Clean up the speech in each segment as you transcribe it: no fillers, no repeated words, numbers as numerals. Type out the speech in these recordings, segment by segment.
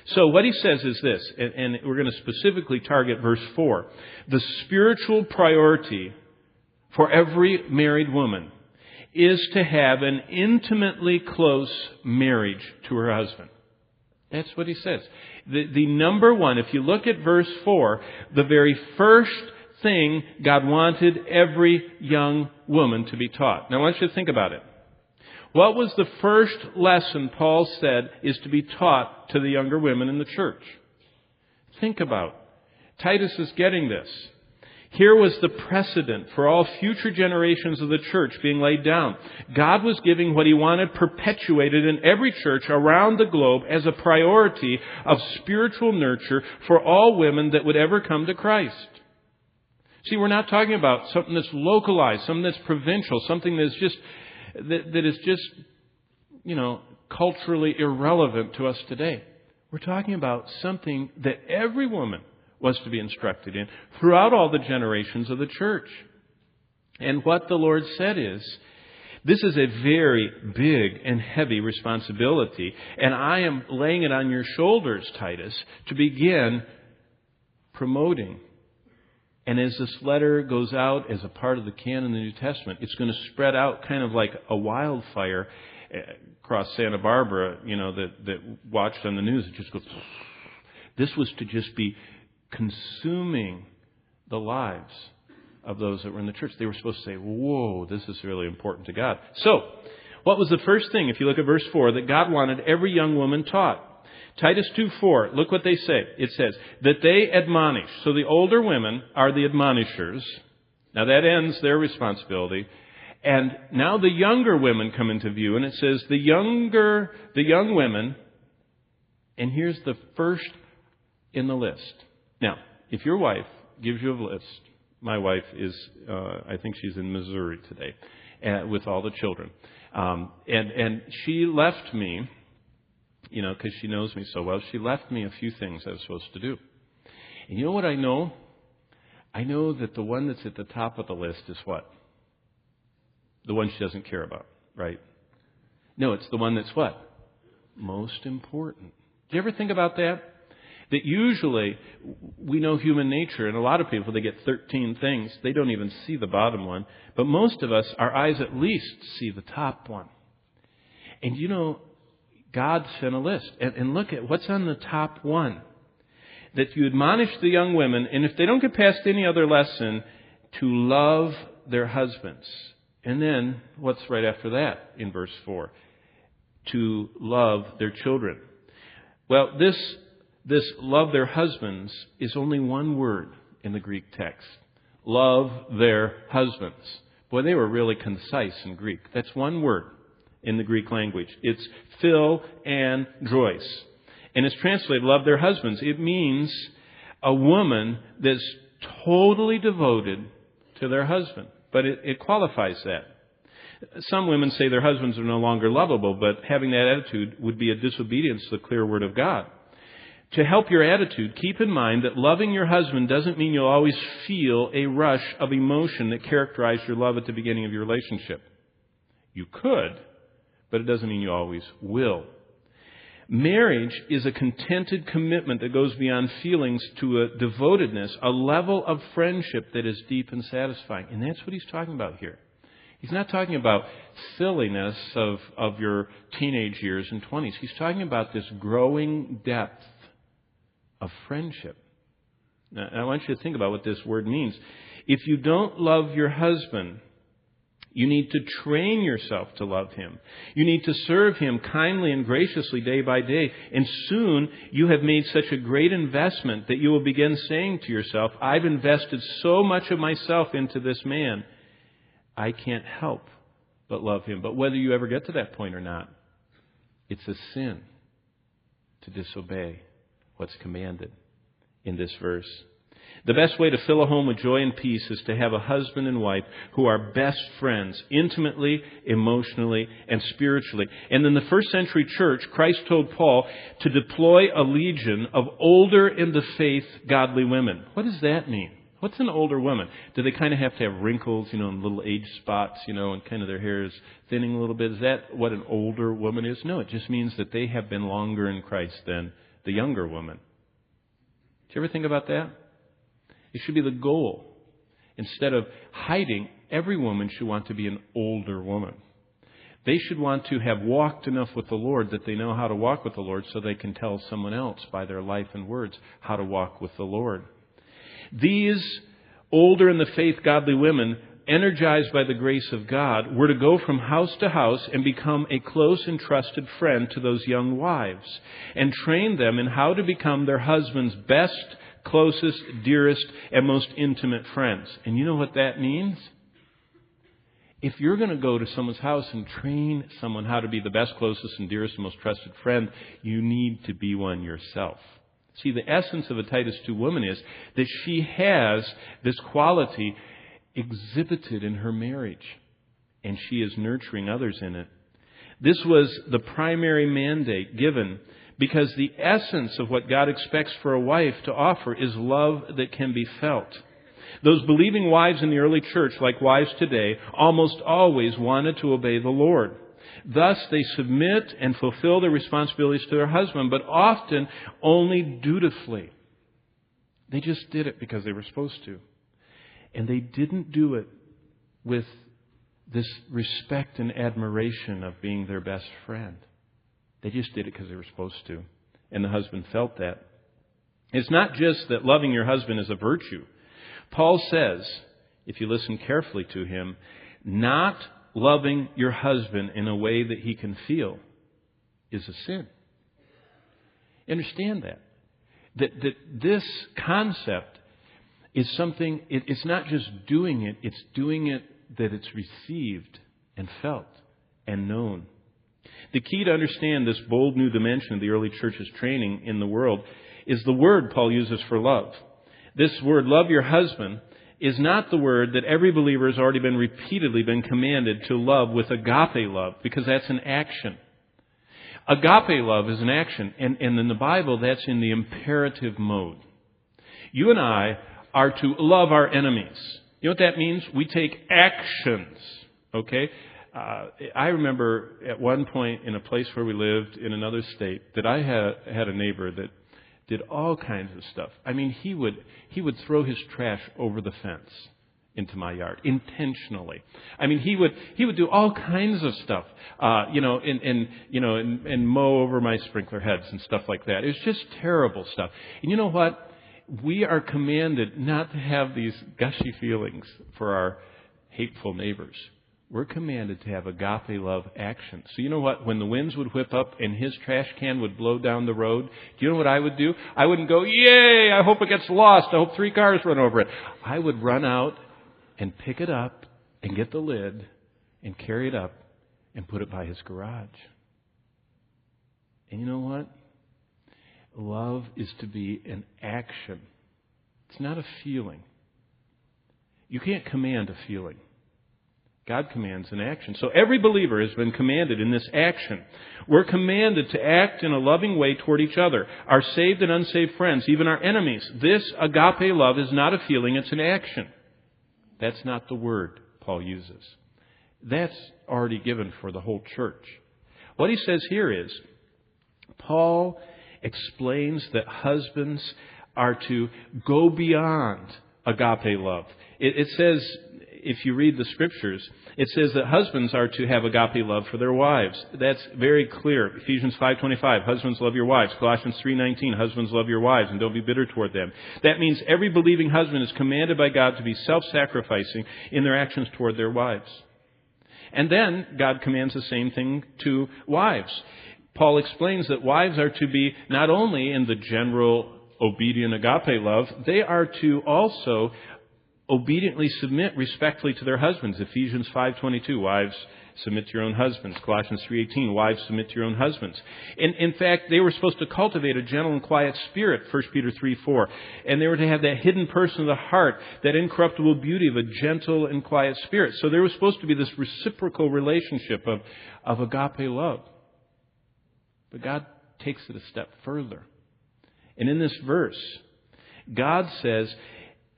So what he says is this, and we're going to specifically target verse 4. The spiritual priority for every married woman is to have an intimately close marriage to her husband. That's what he says. The number one, if you look at verse 4, the very first thing God wanted every young woman to be taught. Now I want you to think about it. What was the first lesson Paul said is to be taught to the younger women in the church? Think about it. Titus is getting this. Here was the precedent for all future generations of the church being laid down. God was giving what He wanted perpetuated in every church around the globe as a priority of spiritual nurture for all women that would ever come to Christ. See, we're not talking about something that's localized, something that's provincial, something that's just that is just, culturally irrelevant to us today. We're talking about something that every woman was to be instructed in throughout all the generations of the church. And what the Lord said is, this is a very big and heavy responsibility, and I am laying it on your shoulders, Titus, to begin promoting. And as this letter goes out as a part of the canon of the New Testament, it's going to spread out kind of like a wildfire across Santa Barbara, that watched on the news. It just goes. This was to just be consuming the lives of those that were in the church. They were supposed to say, whoa, this is really important to God. So, what was the first thing, if you look at verse 4, that God wanted every young woman taught? Titus 2:4, look what they say. It says, that they admonish. So the older women are the admonishers. Now that ends their responsibility. And now the younger women come into view. And it says, the young women, and here's the first in the list. Now, if your wife gives you a list, my wife is, I think she's in Missouri today, with all the children. And she left me, because she knows me so well, she left me a few things I was supposed to do. And you know what I know? I know that the one that's at the top of the list is what? The one she doesn't care about, right? No, it's the one that's what? Most important. Do you ever think about that? That usually we know human nature, and a lot of people, they get 13 things. They don't even see the bottom one. But most of us, our eyes at least see the top one. And God sent a list. And look at what's on the top one. That you admonish the young women, and if they don't get past any other lesson, to love their husbands. And then, what's right after that in verse 4? To love their children. Well, this love their husbands is only one word in the Greek text. Love their husbands. Boy, they were really concise in Greek. That's one word in the Greek language. It's phil and drois. And it's translated, love their husbands. It means a woman that's totally devoted to their husband. But it qualifies that. Some women say their husbands are no longer lovable, but having that attitude would be a disobedience to the clear word of God. To help your attitude, keep in mind that loving your husband doesn't mean you'll always feel a rush of emotion that characterized your love at the beginning of your relationship. You could, but it doesn't mean you always will. Marriage is a contented commitment that goes beyond feelings to a devotedness, a level of friendship that is deep and satisfying. And that's what he's talking about here. He's not talking about silliness of your teenage years and 20s. He's talking about this growing depth of friendship. Now, I want you to think about what this word means. If you don't love your husband, you need to train yourself to love him. You need to serve him kindly and graciously day by day. And soon you have made such a great investment that you will begin saying to yourself, I've invested so much of myself into this man, I can't help but love him. But whether you ever get to that point or not, it's a sin to disobey what's commanded in this verse. The best way to fill a home with joy and peace is to have a husband and wife who are best friends, intimately, emotionally, and spiritually. And in the first century church, Christ told Paul to deploy a legion of older in the faith godly women. What does that mean? What's an older woman? Do they kind of have to have wrinkles, and little age spots, and kind of their hair is thinning a little bit? Is that what an older woman is? No, it just means that they have been longer in Christ than the younger woman. Did you ever think about that? It should be the goal. Instead of hiding, every woman should want to be an older woman. They should want to have walked enough with the Lord that they know how to walk with the Lord so they can tell someone else by their life and words how to walk with the Lord. These older in the faith godly women, energized by the grace of God, were to go from house to house and become a close and trusted friend to those young wives and train them in how to become their husband's best, closest, dearest, and most intimate friends. And you know what that means? If you're going to go to someone's house and train someone how to be the best, closest, and dearest, and most trusted friend, you need to be one yourself. See, the essence of a Titus 2 woman is that she has this quality exhibited in her marriage, and she is nurturing others in it. This was the primary mandate given because the essence of what God expects for a wife to offer is love that can be felt. Those believing wives in the early church, like wives today, almost always wanted to obey the Lord. Thus, they submit and fulfill their responsibilities to their husband, but often only dutifully. They just did it because they were supposed to. And they didn't do it with this respect and admiration of being their best friend. They just did it because they were supposed to. And the husband felt that. It's not just that loving your husband is a virtue. Paul says, if you listen carefully to him, not loving your husband in a way that he can feel is a sin. Understand that. That this concept is something, it's not just doing it, it's doing it that it's received and felt and known. The key to understand this bold new dimension of the early church's training in the world is the word Paul uses for love. This word, love your husband, is not the word that every believer has already repeatedly been commanded to love with agape love, because that's an action. Agape love is an action, and in the Bible, that's in the imperative mode. You and I are to love our enemies. You know what that means? We take actions, okay? I remember at one point in a place where we lived in another state that I had a neighbor that did all kinds of stuff. I mean, he would throw his trash over the fence into my yard intentionally. I mean, he would do all kinds of stuff, and mow over my sprinkler heads and stuff like that. It was just terrible stuff. And you know what? We are commanded not to have these gushy feelings for our hateful neighbors. We're commanded to have agape love action. So you know what? When the winds would whip up and his trash can would blow down the road, do you know what I would do? I wouldn't go, yay, I hope it gets lost. I hope 3 cars run over it. I would run out and pick it up and get the lid and carry it up and put it by his garage. And you know what? Love is to be an action. It's not a feeling. You can't command a feeling. God commands an action. So every believer has been commanded in this action. We're commanded to act in a loving way toward each other, our saved and unsaved friends, even our enemies. This agape love is not a feeling, it's an action. That's not the word Paul uses. That's already given for the whole church. What he says here is, Paul explains that husbands are to go beyond agape love. It says, if you read the Scriptures, it says that husbands are to have agape love for their wives. That's very clear. Ephesians 5:25, husbands love your wives. Colossians 3:19, husbands love your wives and don't be bitter toward them. That means every believing husband is commanded by God to be self-sacrificing in their actions toward their wives. And then God commands the same thing to wives. Paul explains that wives are to be not only in the general obedient agape love, they are to also obediently submit respectfully to their husbands. Ephesians 5:22, wives, submit to your own husbands. Colossians 3:18, wives, submit to your own husbands. In fact, they were supposed to cultivate a gentle and quiet spirit, 1 Peter 3:4. And they were to have that hidden person of the heart, that incorruptible beauty of a gentle and quiet spirit. So there was supposed to be this reciprocal relationship of agape love. But God takes it a step further. And in this verse, God says,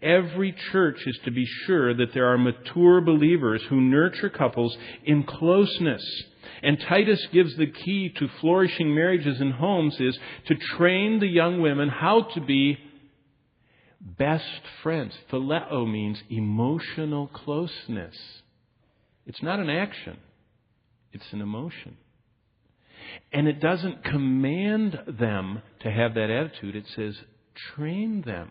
Every church is to be sure that there are mature believers who nurture couples in closeness. And Titus gives the key to flourishing marriages and homes is to train the young women how to be best friends. Phileo means emotional closeness. It's not an action. It's an emotion. And it doesn't command them to have that attitude. It says train them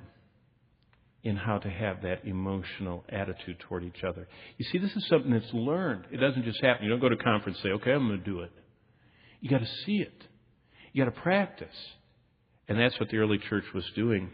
in how to have that emotional attitude toward each other. You see, this is something that's learned. It doesn't just happen. You don't go to a conference and say, okay, I'm going to do it. You got to see it. You got to practice. And that's what the early church was doing.